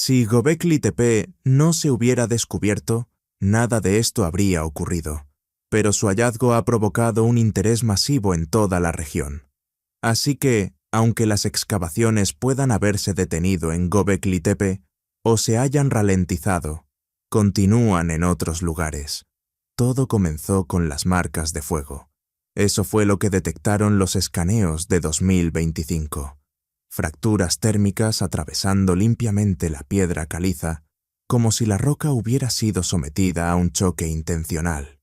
Si Göbekli Tepe no se hubiera descubierto, nada de esto habría ocurrido, pero su hallazgo ha provocado un interés masivo en toda la región. Así que, aunque las excavaciones puedan haberse detenido en Göbekli Tepe o se hayan ralentizado, continúan en otros lugares. Todo comenzó con las marcas de fuego. Eso fue lo que detectaron los escaneos de 2025. Fracturas térmicas atravesando limpiamente la piedra caliza, como si la roca hubiera sido sometida a un choque intencional.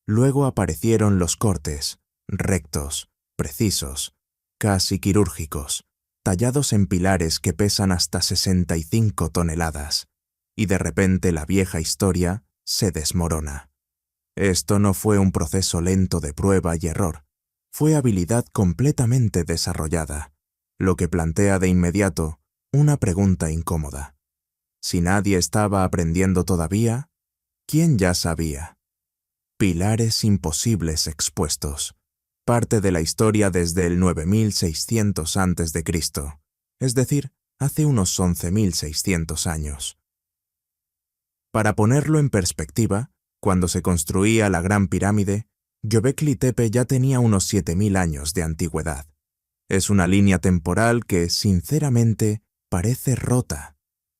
Luego aparecieron los cortes, rectos, precisos, casi quirúrgicos, tallados en pilares que pesan hasta 65 toneladas, y de repente la vieja historia se desmorona. Esto no fue un proceso lento de prueba y error, fue habilidad completamente desarrollada, lo que plantea de inmediato una pregunta incómoda. Si nadie estaba aprendiendo todavía, ¿quién ya sabía? Pilares imposibles expuestos. Parte de la historia desde el 9600 a.C., es decir, hace unos 11.600 años. Para ponerlo en perspectiva, cuando se construía la Gran Pirámide, Göbekli Tepe ya tenía unos 7.000 años de antigüedad. Es una línea temporal que, sinceramente, parece rota.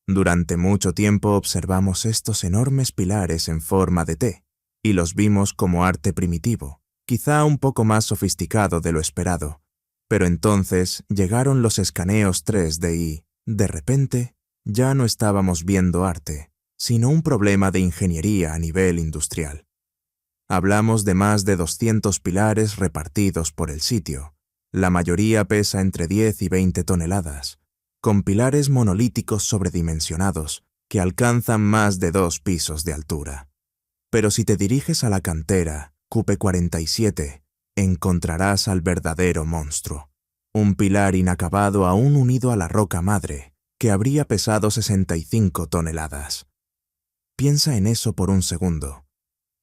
Durante mucho tiempo observamos estos enormes pilares en forma de T, y los vimos como arte primitivo, quizá un poco más sofisticado de lo esperado. Pero entonces llegaron los escaneos 3D y, de repente, ya no estábamos viendo arte, sino un problema de ingeniería a nivel industrial. Hablamos de más de 200 pilares repartidos por el sitio. La mayoría pesa entre 10 y 20 toneladas, con pilares monolíticos sobredimensionados que alcanzan más de 2 pisos de altura. Pero si te diriges a la cantera Cupe-47, encontrarás al verdadero monstruo, un pilar inacabado aún unido a la roca madre, que habría pesado 65 toneladas. Piensa en eso por un segundo.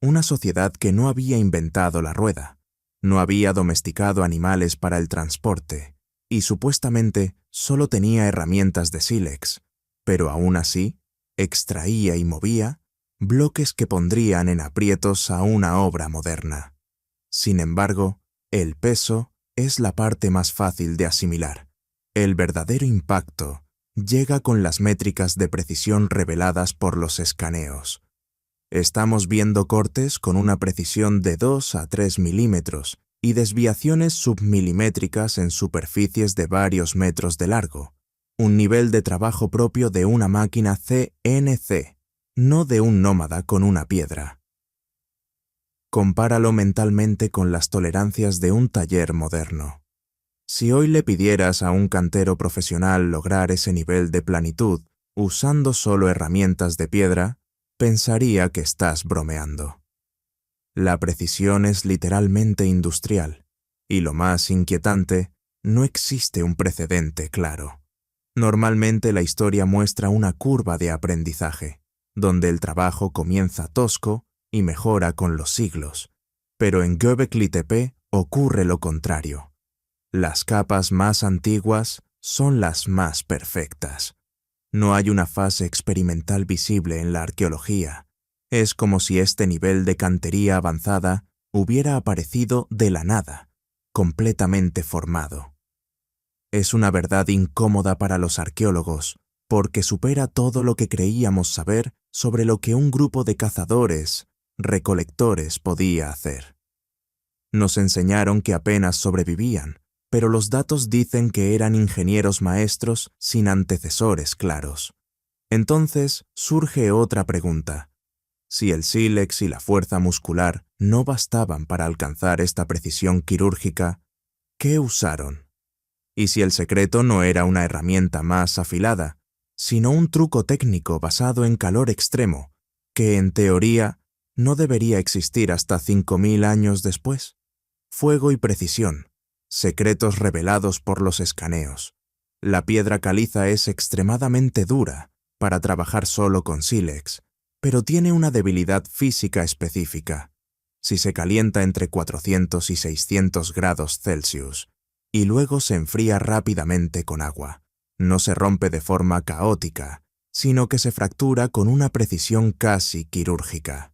Una sociedad que no había inventado la rueda, no había domesticado animales para el transporte y supuestamente solo tenía herramientas de sílex, pero aún así extraía y movía bloques que pondrían en aprietos a una obra moderna. Sin embargo, el peso es la parte más fácil de asimilar. El verdadero impacto llega con las métricas de precisión reveladas por los escaneos. Estamos viendo cortes con una precisión de 2 a 3 milímetros y desviaciones submilimétricas en superficies de varios metros de largo, un nivel de trabajo propio de una máquina CNC, no de un nómada con una piedra. Compáralo mentalmente con las tolerancias de un taller moderno. Si hoy le pidieras a un cantero profesional lograr ese nivel de planitud usando solo herramientas de piedra, pensaría que estás bromeando. La precisión es literalmente industrial, y lo más inquietante, no existe un precedente claro. Normalmente la historia muestra una curva de aprendizaje, donde el trabajo comienza tosco y mejora con los siglos, pero en Göbekli Tepe ocurre lo contrario. Las capas más antiguas son las más perfectas. No hay una fase experimental visible en la arqueología. Es como si este nivel de cantería avanzada hubiera aparecido de la nada, completamente formado. Es una verdad incómoda para los arqueólogos, porque supera todo lo que creíamos saber sobre lo que un grupo de cazadores, recolectores podía hacer. Nos enseñaron que apenas sobrevivían, pero los datos dicen que eran ingenieros maestros sin antecesores claros. Entonces surge otra pregunta. Si el sílex y la fuerza muscular no bastaban para alcanzar esta precisión quirúrgica, ¿qué usaron? Y si el secreto no era una herramienta más afilada, sino un truco técnico basado en calor extremo, que en teoría no debería existir hasta 5.000 años después. Fuego y precisión, secretos revelados por los escaneos. La piedra caliza es extremadamente dura para trabajar solo con sílex, pero tiene una debilidad física específica. Si se calienta entre 400 y 600 grados Celsius, y luego se enfría rápidamente con agua, no se rompe de forma caótica, sino que se fractura con una precisión casi quirúrgica.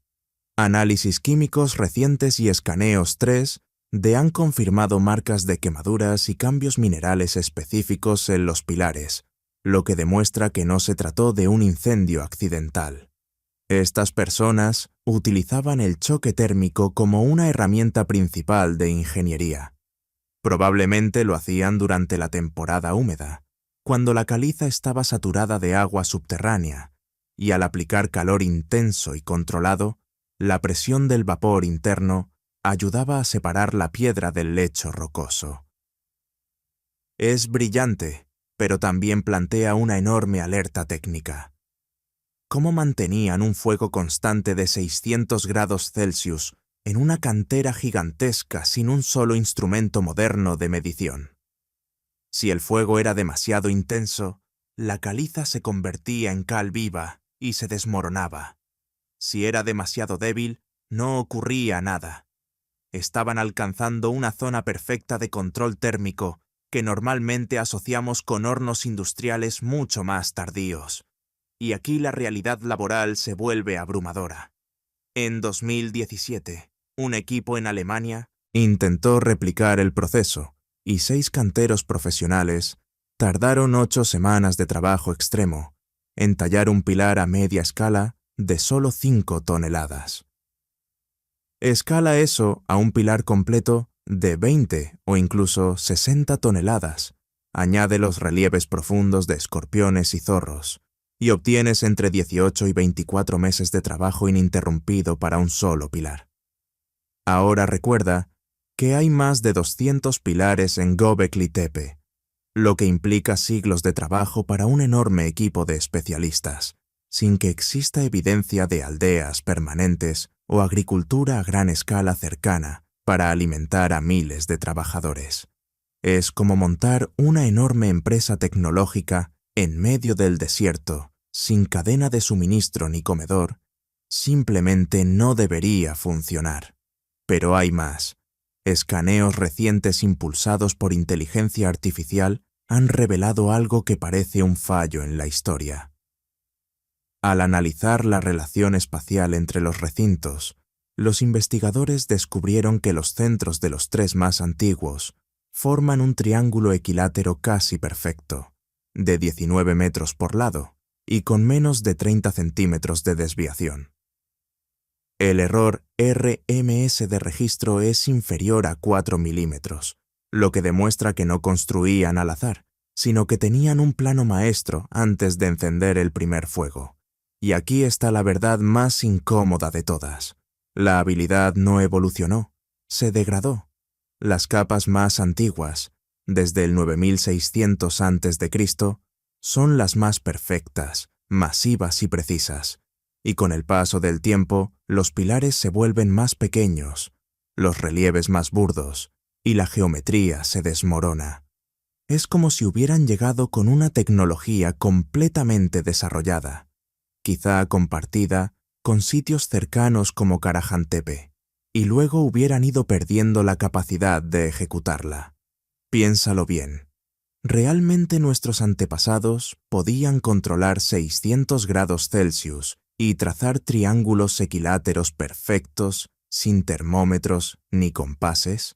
Análisis químicos recientes y escaneos 3D han confirmado marcas de quemaduras y cambios minerales específicos en los pilares, lo que demuestra que no se trató de un incendio accidental. Estas personas utilizaban el choque térmico como una herramienta principal de ingeniería. Probablemente lo hacían durante la temporada húmeda, cuando la caliza estaba saturada de agua subterránea, y al aplicar calor intenso y controlado, la presión del vapor interno ayudaba a separar la piedra del lecho rocoso. Es brillante, pero también plantea una enorme alerta técnica. ¿Cómo mantenían un fuego constante de 600 grados Celsius en una cantera gigantesca sin un solo instrumento moderno de medición? Si el fuego era demasiado intenso, la caliza se convertía en cal viva y se desmoronaba. Si era demasiado débil, no ocurría nada. Estaban alcanzando una zona perfecta de control térmico que normalmente asociamos con hornos industriales mucho más tardíos. Y aquí la realidad laboral se vuelve abrumadora. En 2017, un equipo en Alemania intentó replicar el proceso, y 6 canteros profesionales tardaron 8 semanas de trabajo extremo en tallar un pilar a media escala de solo 5 toneladas. Escala eso a un pilar completo de 20 o incluso 60 toneladas. Añade los relieves profundos de escorpiones y zorros, y obtienes entre 18 y 24 meses de trabajo ininterrumpido para un solo pilar. Ahora recuerda que hay más de 200 pilares en Göbekli Tepe, lo que implica siglos de trabajo para un enorme equipo de especialistas, sin que exista evidencia de aldeas permanentes o agricultura a gran escala cercana para alimentar a miles de trabajadores. Es como montar una enorme empresa tecnológica en medio del desierto, sin cadena de suministro ni comedor. Simplemente no debería funcionar. Pero hay más. Escaneos recientes impulsados por inteligencia artificial han revelado algo que parece un fallo en la historia. Al analizar la relación espacial entre los recintos, los investigadores descubrieron que los centros de los 3 más antiguos forman un triángulo equilátero casi perfecto, de 19 metros por lado y con menos de 30 centímetros de desviación. El error RMS de registro es inferior a 4 milímetros, lo que demuestra que no construían al azar, sino que tenían un plano maestro antes de encender el primer fuego. Y aquí está la verdad más incómoda de todas. La habilidad no evolucionó, se degradó. Las capas más antiguas, desde el 9600 a.C., son las más perfectas, masivas y precisas. Y con el paso del tiempo, los pilares se vuelven más pequeños, los relieves más burdos, y la geometría se desmorona. Es como si hubieran llegado con una tecnología completamente desarrollada, quizá compartida con sitios cercanos como Karajantepe, y luego hubieran ido perdiendo la capacidad de ejecutarla. Piénsalo bien. ¿Realmente nuestros antepasados podían controlar 600 grados Celsius y trazar triángulos equiláteros perfectos, sin termómetros ni compases?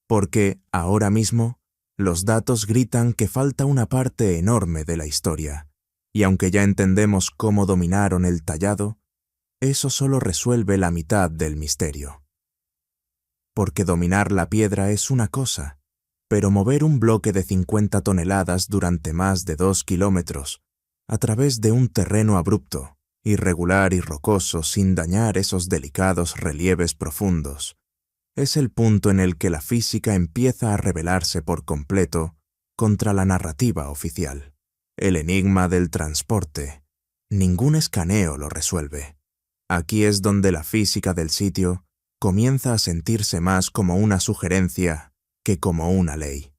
Porque, ahora mismo, los datos gritan que falta una parte enorme de la historia, y aunque ya entendemos cómo dominaron el tallado, eso solo resuelve la mitad del misterio. Porque dominar la piedra es una cosa, pero mover un bloque de 50 toneladas durante más de 2 kilómetros, a través de un terreno abrupto, irregular y rocoso sin dañar esos delicados relieves profundos, es el punto en el que la física empieza a rebelarse por completo contra la narrativa oficial. El enigma del transporte. Ningún escaneo lo resuelve. Aquí es donde la física del sitio comienza a sentirse más como una sugerencia que como una ley.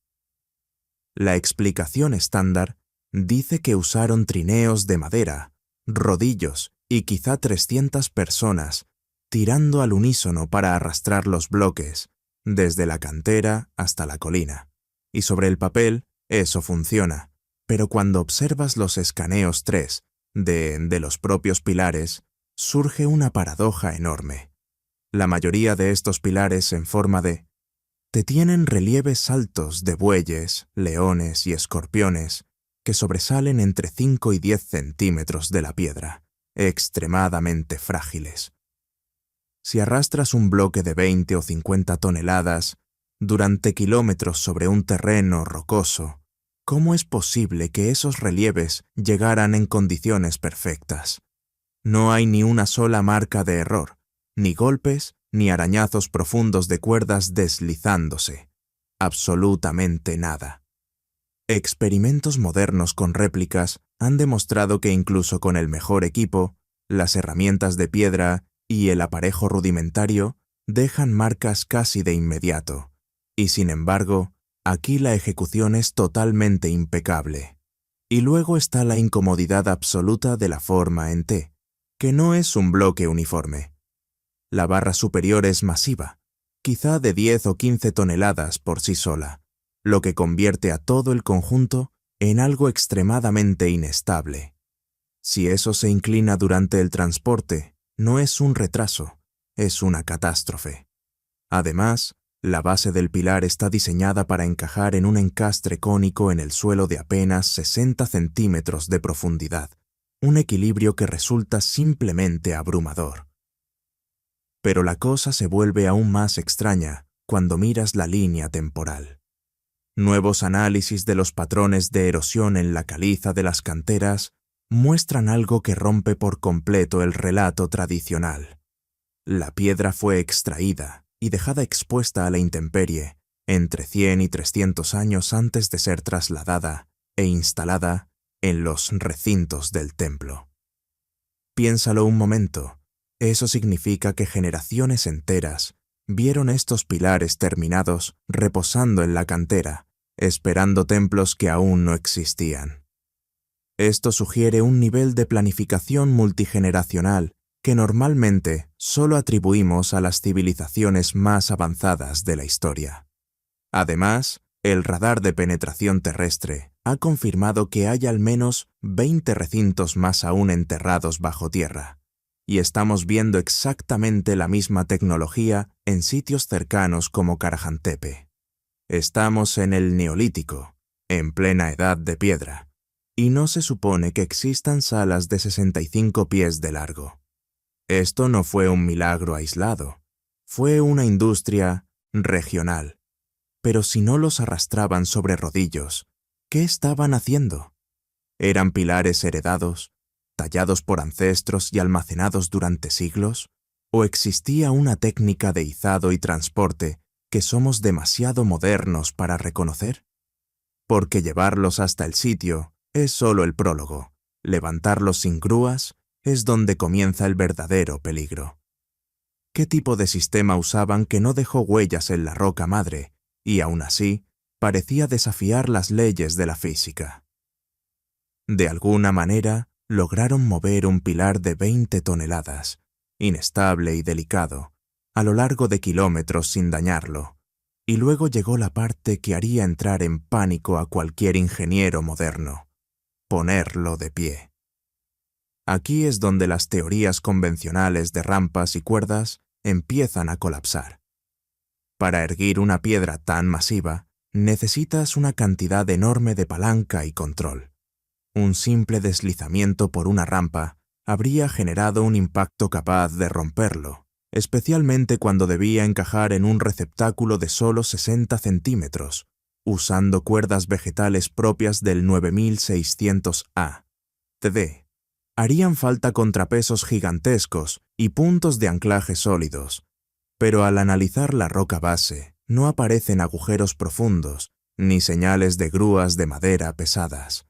La explicación estándar dice que usaron trineos de madera, rodillos y quizá 300 personas tirando al unísono para arrastrar los bloques, desde la cantera hasta la colina. Y sobre el papel, eso funciona, pero cuando observas los escaneos 3 de los propios pilares, surge una paradoja enorme. La mayoría de estos pilares en forma de T tienen relieves altos de bueyes, leones y escorpiones que sobresalen entre 5 y 10 centímetros de la piedra, extremadamente frágiles. Si arrastras un bloque de 20 o 50 toneladas durante kilómetros sobre un terreno rocoso, ¿cómo es posible que esos relieves llegaran en condiciones perfectas? No hay ni una sola marca de error, ni golpes, ni arañazos profundos de cuerdas deslizándose. Absolutamente nada. Experimentos modernos con réplicas han demostrado que incluso con el mejor equipo, las herramientas de piedra y el aparejo rudimentario dejan marcas casi de inmediato, y sin embargo, aquí la ejecución es totalmente impecable. Y luego está la incomodidad absoluta de la forma en T, que no es un bloque uniforme. La barra superior es masiva, quizá de 10 o 15 toneladas por sí sola, lo que convierte a todo el conjunto en algo extremadamente inestable. Si eso se inclina durante el transporte, no es un retraso, es una catástrofe. Además, la base del pilar está diseñada para encajar en un encastre cónico en el suelo de apenas 60 centímetros de profundidad, un equilibrio que resulta simplemente abrumador. Pero la cosa se vuelve aún más extraña cuando miras la línea temporal. Nuevos análisis de los patrones de erosión en la caliza de las canteras muestran algo que rompe por completo el relato tradicional. La piedra fue extraída y dejada expuesta a la intemperie entre 100 y 300 años antes de ser trasladada e instalada en los recintos del templo. Piénsalo un momento, eso significa que generaciones enteras vieron estos pilares terminados reposando en la cantera, esperando templos que aún no existían. Esto sugiere un nivel de planificación multigeneracional que normalmente solo atribuimos a las civilizaciones más avanzadas de la historia. Además, el radar de penetración terrestre ha confirmado que hay al menos 20 recintos más aún enterrados bajo tierra, y estamos viendo exactamente la misma tecnología en sitios cercanos como Karajantepe. Estamos en el Neolítico, en plena edad de piedra, y no se supone que existan salas de 65 pies de largo. Esto no fue un milagro aislado, fue una industria regional. Pero si no los arrastraban sobre rodillos, ¿qué estaban haciendo? ¿Eran pilares heredados, tallados por ancestros y almacenados durante siglos? ¿O existía una técnica de izado y transporte que somos demasiado modernos para reconocer? Porque llevarlos hasta el sitio es solo el prólogo. Levantarlos sin grúas es donde comienza el verdadero peligro. ¿Qué tipo de sistema usaban que no dejó huellas en la roca madre y aún así parecía desafiar las leyes de la física? De alguna manera, lograron mover un pilar de 20 toneladas, inestable y delicado, a lo largo de kilómetros sin dañarlo, y luego llegó la parte que haría entrar en pánico a cualquier ingeniero moderno: ponerlo de pie. Aquí es donde las teorías convencionales de rampas y cuerdas empiezan a colapsar. Para erguir una piedra tan masiva, necesitas una cantidad enorme de palanca y control. Un simple deslizamiento por una rampa habría generado un impacto capaz de romperlo, especialmente cuando debía encajar en un receptáculo de solo 60 centímetros, usando cuerdas vegetales propias del 9600 A.T.D. Harían falta contrapesos gigantescos y puntos de anclaje sólidos, pero al analizar la roca base no aparecen agujeros profundos ni señales de grúas de madera pesadas.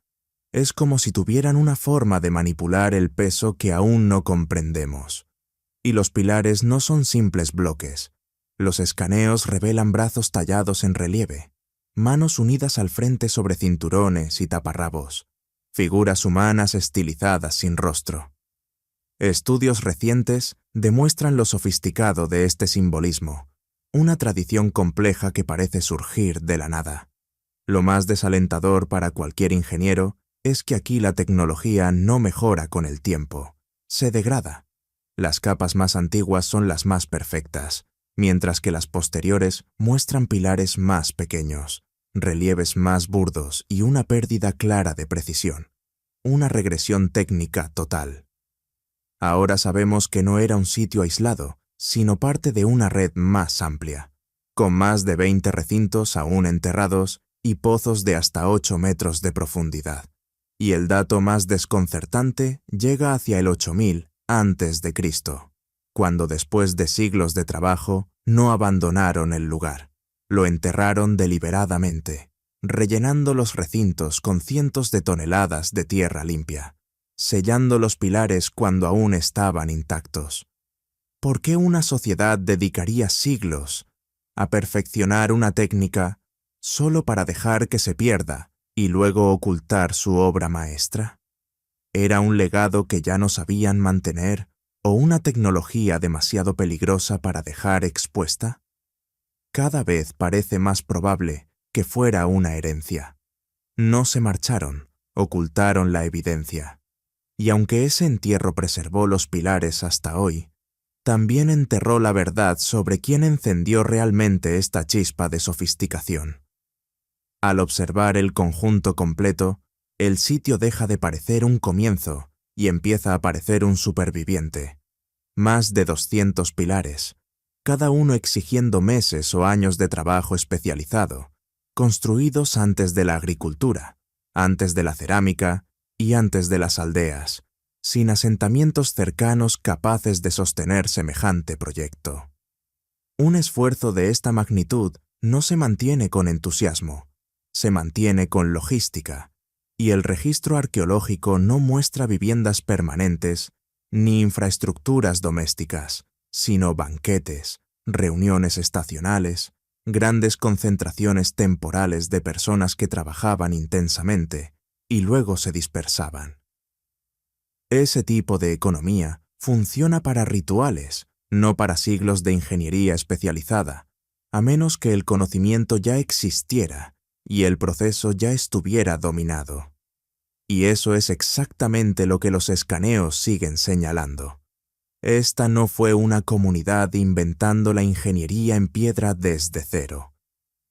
Es como si tuvieran una forma de manipular el peso que aún no comprendemos. Y los pilares no son simples bloques. Los escaneos revelan brazos tallados en relieve, manos unidas al frente sobre cinturones y taparrabos, figuras humanas estilizadas sin rostro. Estudios recientes demuestran lo sofisticado de este simbolismo, una tradición compleja que parece surgir de la nada. Lo más desalentador para cualquier ingeniero es que aquí la tecnología no mejora con el tiempo, se degrada. Las capas más antiguas son las más perfectas, mientras que las posteriores muestran pilares más pequeños, relieves más burdos y una pérdida clara de precisión. Una regresión técnica total. Ahora sabemos que no era un sitio aislado, sino parte de una red más amplia, con más de 20 recintos aún enterrados y pozos de hasta 8 metros de profundidad. Y el dato más desconcertante llega hacia el 8000 antes de Cristo, cuando después de siglos de trabajo no abandonaron el lugar. Lo enterraron deliberadamente, rellenando los recintos con cientos de toneladas de tierra limpia, sellando los pilares cuando aún estaban intactos. ¿Por qué una sociedad dedicaría siglos a perfeccionar una técnica solo para dejar que se pierda y luego ocultar su obra maestra? ¿Era un legado que ya no sabían mantener o una tecnología demasiado peligrosa para dejar expuesta? Cada vez parece más probable que fuera una herencia. No se marcharon, ocultaron la evidencia. Y aunque ese entierro preservó los pilares hasta hoy, también enterró la verdad sobre quién encendió realmente esta chispa de sofisticación. Al observar el conjunto completo, el sitio deja de parecer un comienzo y empieza a parecer un superviviente. Más de 200 pilares, cada uno exigiendo meses o años de trabajo especializado, construidos antes de la agricultura, antes de la cerámica y antes de las aldeas, sin asentamientos cercanos capaces de sostener semejante proyecto. Un esfuerzo de esta magnitud no se mantiene con entusiasmo, se mantiene con logística, y el registro arqueológico no muestra viviendas permanentes ni infraestructuras domésticas, sino banquetes, reuniones estacionales, grandes concentraciones temporales de personas que trabajaban intensamente y luego se dispersaban. Ese tipo de economía funciona para rituales, no para siglos de ingeniería especializada, a menos que el conocimiento ya existiera y el proceso ya estuviera dominado. Y eso es exactamente lo que los escaneos siguen señalando. Esta no fue una comunidad inventando la ingeniería en piedra desde cero.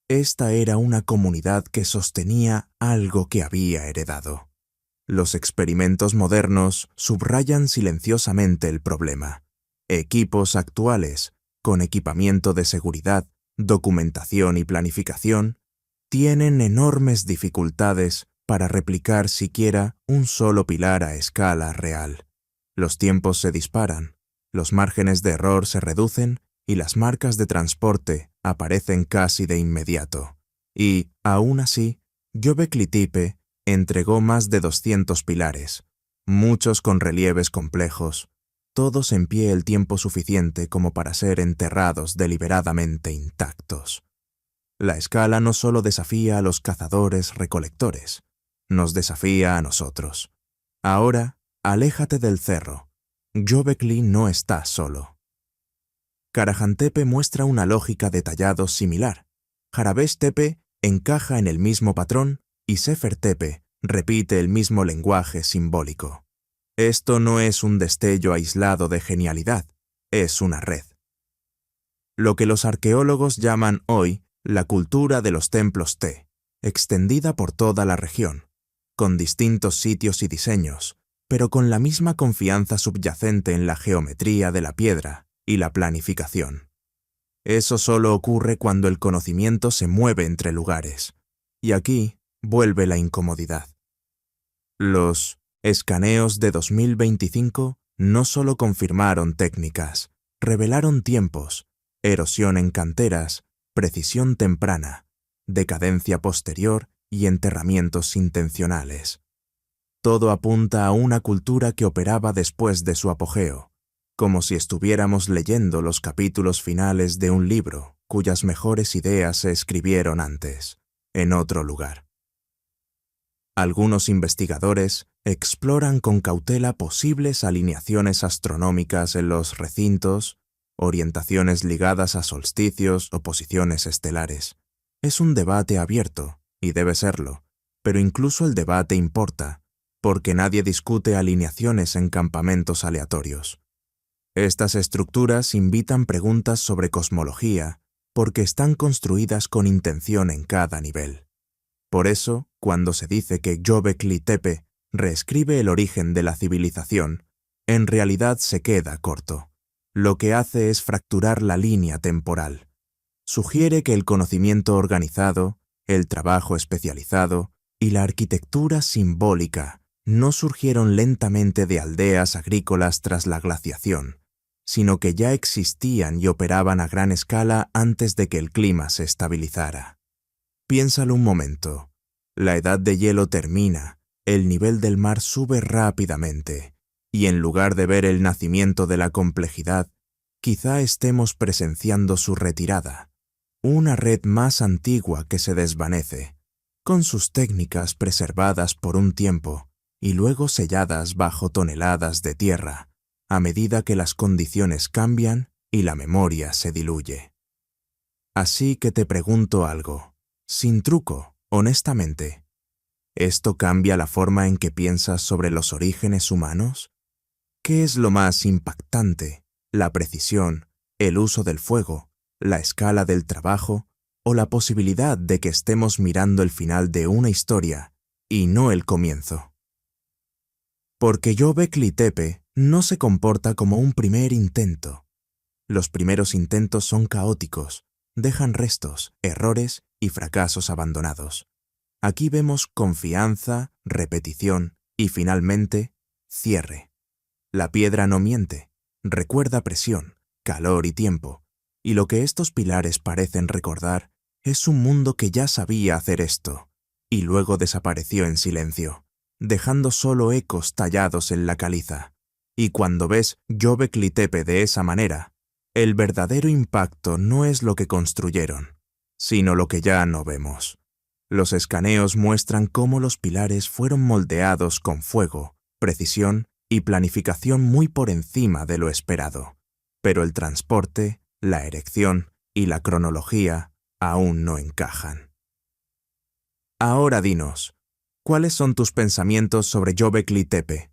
Esta era una comunidad que sostenía algo que había heredado. Los experimentos modernos subrayan silenciosamente el problema. Equipos actuales, con equipamiento de seguridad, documentación y planificación, tienen enormes dificultades para replicar siquiera un solo pilar a escala real. Los tiempos se disparan, los márgenes de error se reducen y las marcas de transporte aparecen casi de inmediato. Y, aún así, Göbekli Tepe entregó más de 200 pilares, muchos con relieves complejos, todos en pie el tiempo suficiente como para ser enterrados deliberadamente intactos. La escala no solo desafía a los cazadores-recolectores, nos desafía a nosotros. Ahora, aléjate del cerro. Göbekli no está solo. Karahan Tepe muestra una lógica de tallados similar. Jarabesh Tepe encaja en el mismo patrón y Sefer Tepe repite el mismo lenguaje simbólico. Esto no es un destello aislado de genialidad, es una red. Lo que los arqueólogos llaman hoy la cultura de los templos Te, extendida por toda la región, con distintos sitios y diseños, pero con la misma confianza subyacente en la geometría de la piedra y la planificación. Eso solo ocurre cuando el conocimiento se mueve entre lugares, y aquí vuelve la incomodidad. Los escaneos de 2025 no solo confirmaron técnicas, revelaron tiempos, erosión en canteras, precisión temprana, decadencia posterior y enterramientos intencionales. Todo apunta a una cultura que operaba después de su apogeo, como si estuviéramos leyendo los capítulos finales de un libro cuyas mejores ideas se escribieron antes, en otro lugar. Algunos investigadores exploran con cautela posibles alineaciones astronómicas en los recintos, orientaciones ligadas a solsticios o posiciones estelares. Es un debate abierto, y debe serlo, pero incluso el debate importa, porque nadie discute alineaciones en campamentos aleatorios. Estas estructuras invitan preguntas sobre cosmología porque están construidas con intención en cada nivel. Por eso, cuando se dice que Göbekli Tepe reescribe el origen de la civilización, en realidad se queda corto. Lo que hace es fracturar la línea temporal. Sugiere que el conocimiento organizado, el trabajo especializado y la arquitectura simbólica no surgieron lentamente de aldeas agrícolas tras la glaciación, sino que ya existían y operaban a gran escala antes de que el clima se estabilizara. Piénsalo un momento. La edad de hielo termina, el nivel del mar sube rápidamente, y en lugar de ver el nacimiento de la complejidad, quizá estemos presenciando su retirada, una red más antigua que se desvanece, con sus técnicas preservadas por un tiempo y luego selladas bajo toneladas de tierra, a medida que las condiciones cambian y la memoria se diluye. Así que te pregunto algo, sin truco, honestamente. ¿Esto cambia la forma en que piensas sobre los orígenes humanos? ¿Qué es lo más impactante? ¿La precisión, el uso del fuego, la escala del trabajo o la posibilidad de que estemos mirando el final de una historia y no el comienzo? Porque Göbekli Tepe no se comporta como un primer intento. Los primeros intentos son caóticos, dejan restos, errores y fracasos abandonados. Aquí vemos confianza, repetición y finalmente, cierre. La piedra no miente, recuerda presión, calor y tiempo, y lo que estos pilares parecen recordar es un mundo que ya sabía hacer esto, y luego desapareció en silencio, dejando solo ecos tallados en la caliza. Y cuando ves Göbekli Tepe de esa manera, el verdadero impacto no es lo que construyeron, sino lo que ya no vemos. Los escaneos muestran cómo los pilares fueron moldeados con fuego, precisión y planificación muy por encima de lo esperado, pero el transporte, la erección y la cronología aún no encajan. Ahora dinos, ¿cuáles son tus pensamientos sobre Göbekli Tepe?